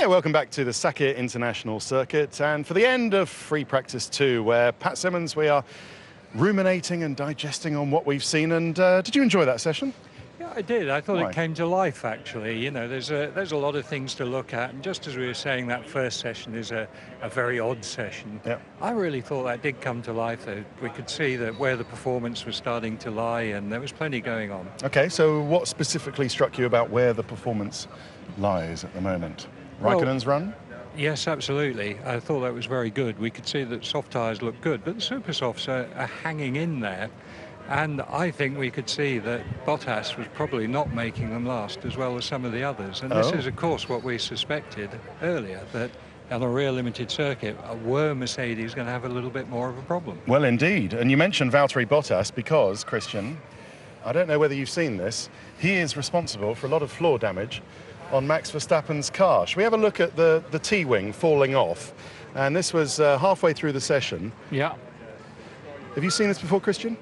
Yeah, welcome back to the Sakir International Circuit, and for the end of free practice 2, where Pat Simmons, we are ruminating and digesting on what we've seen. And did you enjoy that session? Yeah, I did. I thought Why? it came to life, actually. You know, there's a lot of things to look at, and just as we were saying, that first session is a very odd session. Yeah. I really thought that did come to life. We could see that where the performance was starting to lie, and there was plenty going on. Okay, so what specifically struck you about where the performance lies at the moment? Raikkonen's run? Yes, absolutely. I thought that was very good. We could see that soft tyres look good, but the super softs are hanging in there. And I think we could see that Bottas was probably not making them last as well as some of the others. And this is, of course, what we suspected earlier, that on a real limited circuit, were Mercedes going to have a little bit more of a problem? Well, indeed. And you mentioned Valtteri Bottas because, Christian, I don't know whether you've seen this, he is responsible for a lot of floor damage on Max Verstappen's car. Should we have a look at the T-wing falling off? And this was halfway through the session. Yeah. Have you seen this before, Christian?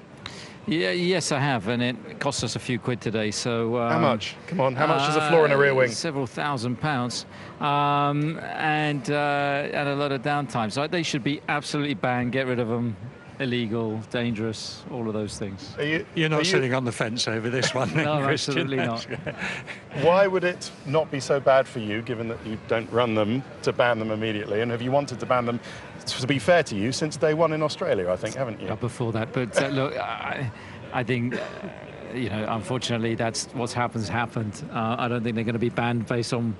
Yeah, yes, I have, and it cost us a few quid today. So how much? Come on, how much is a floor in a rear wing? Several £1,000s, and a lot of downtime. So they should be absolutely banned. Get rid of them. Illegal, dangerous, all of those things. You're not sitting on the fence over this one, then, No, Christian. absolutely not. Why would it not be so bad for you, given that you don't run them, to ban them immediately? And have you wanted to ban them, to be fair to you, since day one in Australia, I think, haven't you? Before that, but look, I think, you know, unfortunately, that's what's happened. I don't think they're going to be banned based on,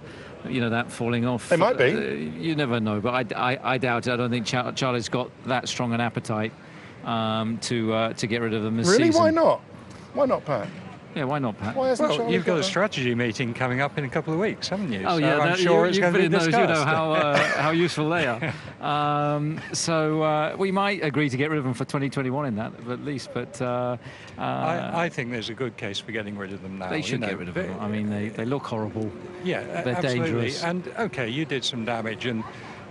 you know, that falling off. They might be. You never know, but I doubt it. I don't think Charlie's got that strong an appetite to get rid of them this season. Really? Why not? Why not, Pat? Yeah, why not, Pat? Why hasn't Well, Charlie you've got a that? strategy meeting coming up in a couple of weeks, haven't you? Oh, so yeah, I'm sure it's going to be discussed. You know how useful they are. So we might agree to get rid of them for 2021 in that, at least. But I think there's a good case for getting rid of them now. They should get rid of them. I mean, they look horrible. Yeah, they're absolutely. dangerous. And okay, you did some damage, and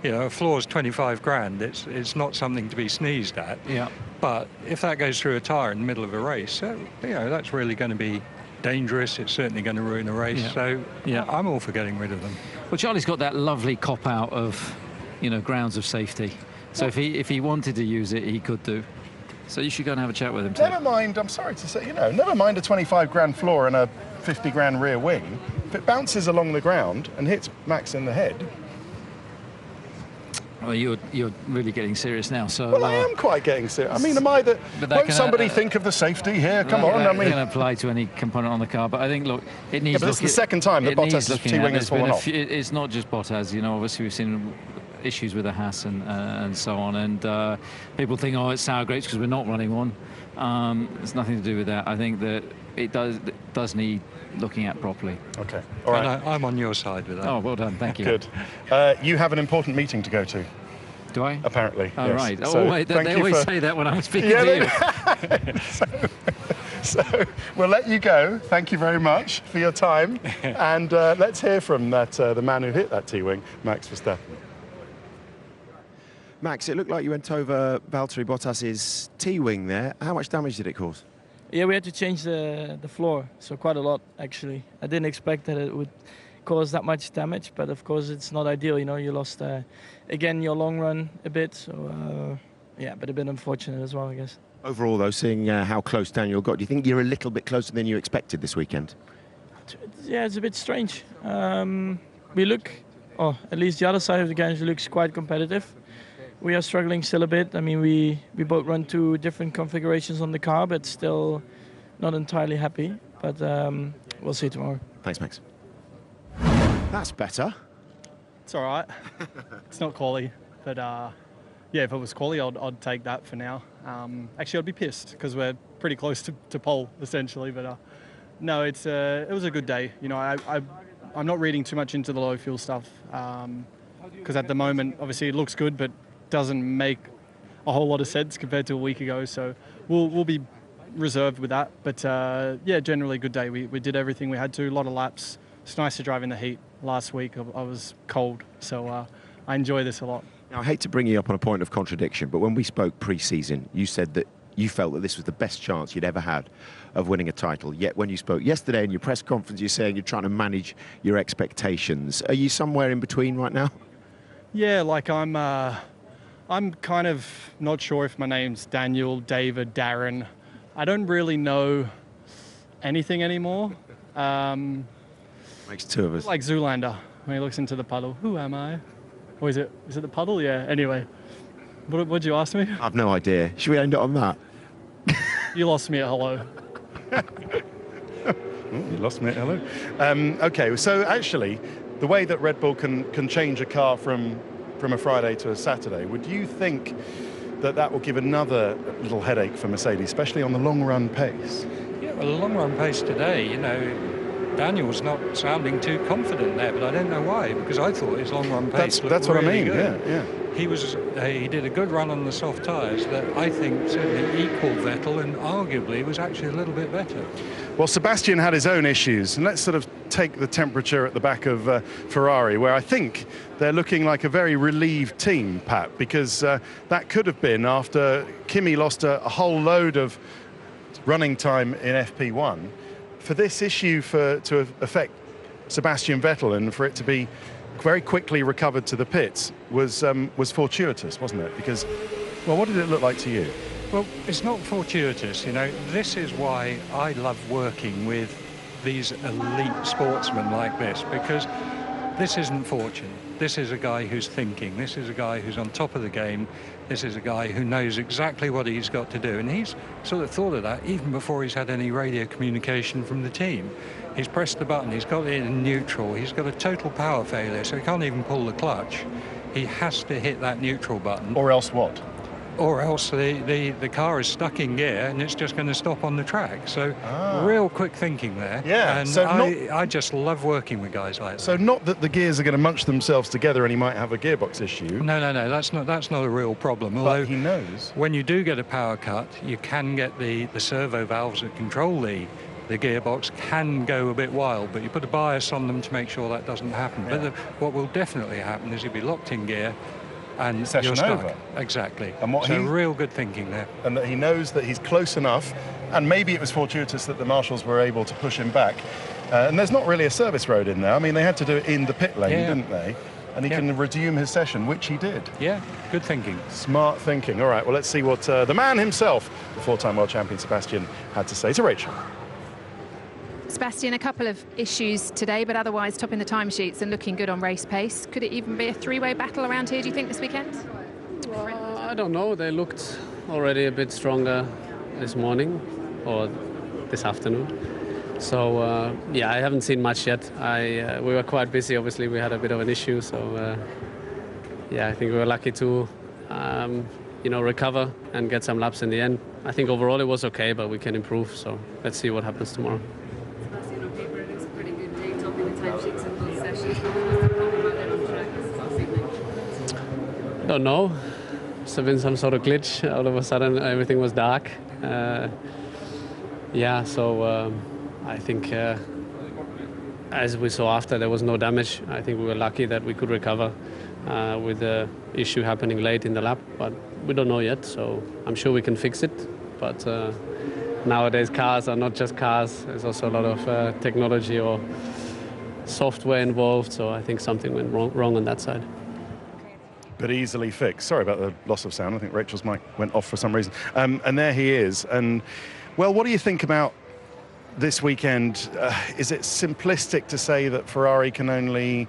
you know, a floor's 25 grand. It's not something to be sneezed at. Yeah. But if that goes through a tyre in the middle of a race, you know, that's really going to be dangerous. It's certainly going to ruin a race. Yeah. So yeah, I'm all for getting rid of them. Well, Charlie's got that lovely cop out of, you know, grounds of safety. So if he wanted to use it, he could do. So you should go and have a chat with him. Never mind. I'm sorry to say, you know, never mind a 25 grand floor and a 50 grand rear wing. If it bounces along the ground and hits Max in the head. Well, you're really getting serious now. So well, I am quite getting serious. I mean, am I that? Won't somebody think of the safety here? Come on, I mean, it can apply to any component on the car. But I think, look, it needs. Yeah, but it's the second time that Bottas' T-wing has fallen off. It's not just Bottas. You know, obviously we've seen issues with the Haas and so on. And people think, oh, it's sour grapes because we're not running one. It's nothing to do with that. I think that it does need looking at properly. Okay, all right. I'm on your side with that. Oh, well done, thank you. Good. You have an important meeting to go to. Do I? Apparently. Oh, yes. right. So wait, they always say that when I'm speaking to you. so we'll let you go. Thank you very much for your time. And let's hear from the man who hit that T-wing, Max Verstappen. Max, it looked like you went over Valtteri Bottas's T-wing there. How much damage did it cause? Yeah, we had to change the floor, so quite a lot, actually. I didn't expect that it would cause that much damage, but of course it's not ideal, you know. You lost, again, your long run a bit, so yeah, but a bit unfortunate as well, I guess. Overall, though, seeing how close Daniel got, do you think you're a little bit closer than you expected this weekend? Yeah, it's a bit strange. We look, at least the other side of the game looks quite competitive. We are struggling still a bit. I mean, we both run 2 different configurations on the car, but still not entirely happy. But we'll see tomorrow. Thanks, Max. That's better. It's all right. It's not quality, but yeah, if it was quality, I'd take that for now. Actually, I'd be pissed because we're pretty close to pole essentially. But no, it was a good day. You know, I'm not reading too much into the low fuel stuff because at the moment, obviously, it looks good, but doesn't make a whole lot of sense compared to a week ago. So we'll be reserved with that. But yeah, generally good day. We did everything we had to. A lot of laps. It's nice to drive in the heat. Last week I was cold, so I enjoy this a lot. Now, I hate to bring you up on a point of contradiction, but when we spoke pre-season, you said that you felt that this was the best chance you'd ever had of winning a title. Yet when you spoke yesterday in your press conference, you're saying you're trying to manage your expectations. Are you somewhere in between right now? Yeah, like I'm kind of not sure if my name's Daniel, David, Darren. I don't really know anything anymore. Makes two of us. Like Zoolander, when he looks into the puddle. Who am I? Or is it the puddle? Yeah, anyway. What'd you ask me? I've no idea. Should we end it on that? You lost me at hello. You lost me at hello. Okay, so actually, the way that Red Bull can change a car from a Friday to a Saturday, would you think that will give another little headache for Mercedes, especially on the long run pace? Yeah, well, the long run pace today, you know, Daniel's not sounding too confident there, but I don't know why, because I thought his long run pace That's looked what really I mean, good. yeah. He did a good run on the soft tyres that I think certainly equalled Vettel and arguably was actually a little bit better. Well, Sebastian had his own issues, and let's sort of take the temperature at the back of Ferrari, where I think they're looking like a very relieved team, Pat, because that could have been after Kimi lost a whole load of running time in FP1. For this issue to affect Sebastian Vettel and for it to be very quickly recovered to the pits was fortuitous, wasn't it? Because, well, what did it look like to you? Well, it's not fortuitous, you know. This is why I love working with these elite sportsmen like this, because this isn't fortune. This is a guy who's thinking. This is a guy who's on top of the game. This is a guy who knows exactly what he's got to do. And he's sort of thought of that even before he's had any radio communication from the team. He's pressed the button. He's got it in neutral. He's got a total power failure, so he can't even pull the clutch. He has to hit that neutral button. Or else what? Or else the car is stuck in gear and it's just going to stop on the track. So real quick thinking there. Yeah. And So I just love working with guys like that. So not that the gears are going to munch themselves together and he might have a gearbox issue. No, that's not a real problem. Although But he knows. when you do get a power cut, you can get the servo valves that control the gearbox can go a bit wild, but you put a bias on them to make sure that doesn't happen. Yeah. But what will definitely happen is you'll be locked in gear and Session you're stuck. over. Exactly. And what so he- real good thinking there. And that he knows that he's close enough, and maybe it was fortuitous that the marshals were able to push him back. And there's not really a service road in there. I mean, they had to do it in the pit lane, Yeah. didn't they? And he Yeah. can resume his session, which he did. Yeah, good thinking. Smart thinking. All right, well, let's see what the man himself, the four-time world champion Sebastian, had to say to Rachel. Sebastian, a couple of issues today, but otherwise topping the timesheets and looking good on race pace. Could it even be a three-way battle around here, do you think, this weekend? I don't know. They looked already a bit stronger this morning or this afternoon. So, yeah, I haven't seen much yet. We were quite busy, obviously. We had a bit of an issue. So, yeah, I think we were lucky to, recover and get some laps in the end. I think overall it was okay, but we can improve. So let's see what happens tomorrow. Sebastian, on paper, it looks a pretty good day, topping the timesheets in both sessions. But what was the problem about that on track this evening? I don't know. Must have been some sort of glitch. All of a sudden, everything was dark. I think as we saw after, there was no damage. I think we were lucky that we could recover with the issue happening late in the lap, but we don't know yet, so I'm sure we can fix it. But nowadays, cars are not just cars. There's also a lot of technology or software involved, so I think something went wrong on that side. But easily fixed. Sorry about the loss of sound. I think Rachel's mic went off for some reason. And there he is. And, well, what do you think about this weekend? Is it simplistic to say that Ferrari can only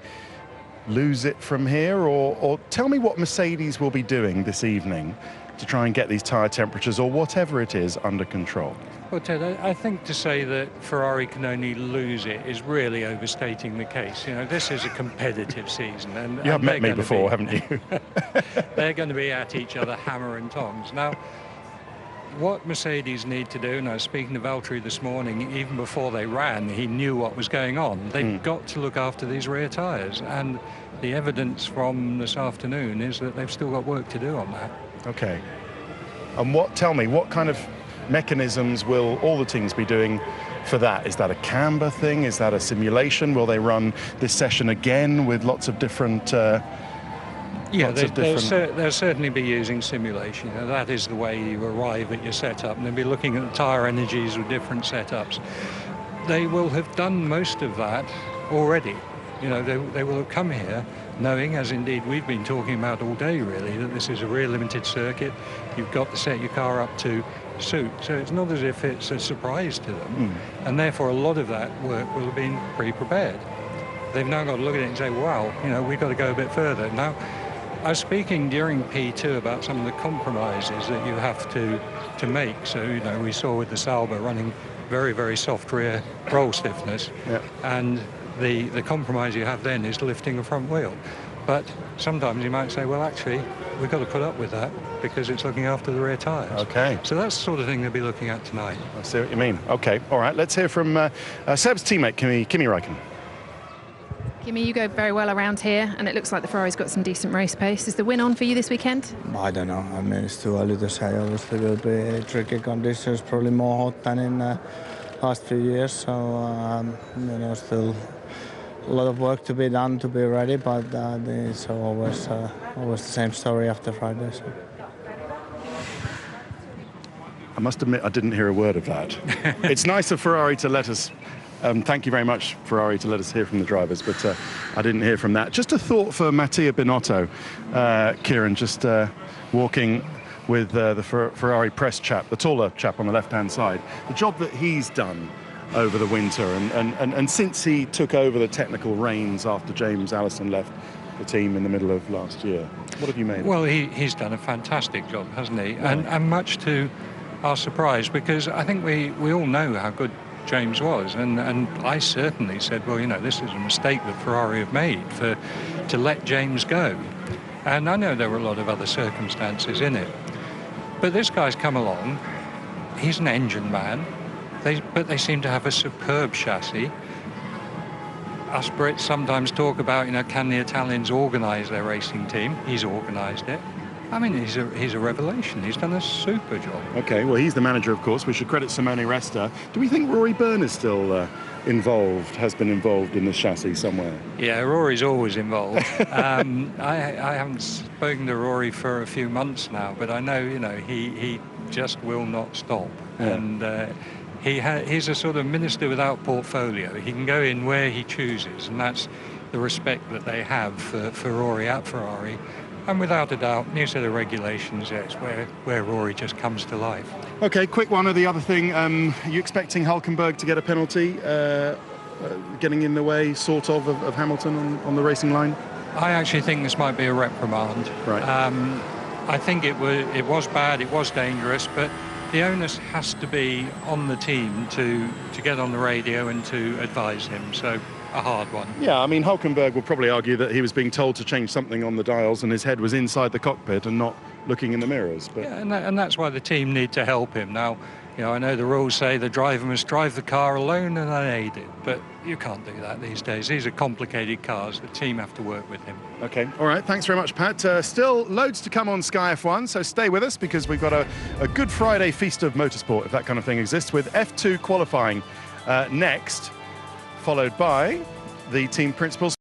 lose it from here? Or tell me what Mercedes will be doing this evening to try and get these tyre temperatures or whatever it is under control. Well, Ted, I think to say that Ferrari can only lose it is really overstating the case. You know, this is a competitive season. And You have met me before, haven't you? They're going to be at each other hammer and tongs. Now, what Mercedes need to do, and I was speaking to Valtteri this morning, even before they ran, he knew what was going on. They've got to look after these rear tyres. And the evidence from this afternoon is that they've still got work to do on that. Okay. And tell me, what kind of mechanisms will all the teams be doing for that? Is that a camber thing? Is that a simulation? Will they run this session again with lots of different Yeah, Lots of different... they'll certainly be using simulation. You know, that is the way you arrive at your setup, and they'll be looking at the tyre energies of different setups. They will have done most of that already. You know, they will have come here knowing, as indeed we've been talking about all day really, that this is a real limited circuit. You've got to set your car up to suit. So it's not as if it's a surprise to them. And therefore a lot of that work will have been pre-prepared. They've now got to look at it and say, wow, you know, we've got to go a bit further. Now, I was speaking during P2 about some of the compromises that you have to make. So, you know, we saw with the Sauber running very, very soft rear roll stiffness. And the compromise you have then is lifting a front wheel. But sometimes you might say, well, actually, we've got to put up with that because it's looking after the rear tyres. Okay. So that's the sort of thing they'll be looking at tonight. I see what you mean. Okay, all right, let's hear from Seb's teammate, Kimi Räikkönen. Kimi, you go very well around here, and it looks like the Ferrari's got some decent race pace. Is the win on for you this weekend? I don't know. I mean, it's too early to say. Obviously, it will be tricky conditions, probably more hot than in the last few years. So, you know, still a lot of work to be done to be ready, but it's always the same story after Friday. So. I must admit, I didn't hear a word of that. It's nice of Ferrari to let us... thank you very much, Ferrari, to let us hear from the drivers, but I didn't hear from that. Just a thought for Mattia Binotto, Kieran, just walking with the Ferrari press chap, the taller chap on the left-hand side. The job that he's done over the winter, and since he took over the technical reins after James Allison left the team in the middle of last year. What have you made of it? Well, he's done a fantastic job, hasn't he? And much to our surprise, because I think we all know how good James was, and I certainly said, well, you know, this is a mistake that Ferrari have made to let James go. And I know there were a lot of other circumstances in it. But this guy's come along, he's an engine man, but they seem to have a superb chassis. Us Brits sometimes talk about, you know, can the Italians organise their racing team? He's organised it. I mean, he's a revelation. He's done a super job. Okay, well, he's the manager, of course. We should credit Simone Resta. Do we think Rory Byrne is still has been involved in the chassis somewhere? Yeah, Rory's always involved. I haven't spoken to Rory for a few months now, but I know, you know, he just will not stop. Yeah. And he's a sort of minister without portfolio. He can go in where he chooses, and that's the respect that they have for Rory at Ferrari. And without a doubt, new set of regulations, yes, where Rory just comes to life. Okay, quick one. Or the other thing, are you expecting Hülkenberg to get a penalty, getting in the way, sort of Hamilton on the racing line? I actually think this might be a reprimand. Right. I think it was bad, it was dangerous, but the onus has to be on the team to get on the radio and to advise him. So a hard one. Yeah, I mean, Hülkenberg will probably argue that he was being told to change something on the dials and his head was inside the cockpit and not looking in the mirrors. But yeah, and that's why the team need to help him. Now, you know, I know the rules say the driver must drive the car alone and unaided, but you can't do that these days. These are complicated cars. The team have to work with him. Okay, all right, thanks very much, Pat. Still loads to come on Sky F1, so stay with us because we've got a Good Friday feast of motorsport, if that kind of thing exists, with F2 qualifying next, followed by the team principals.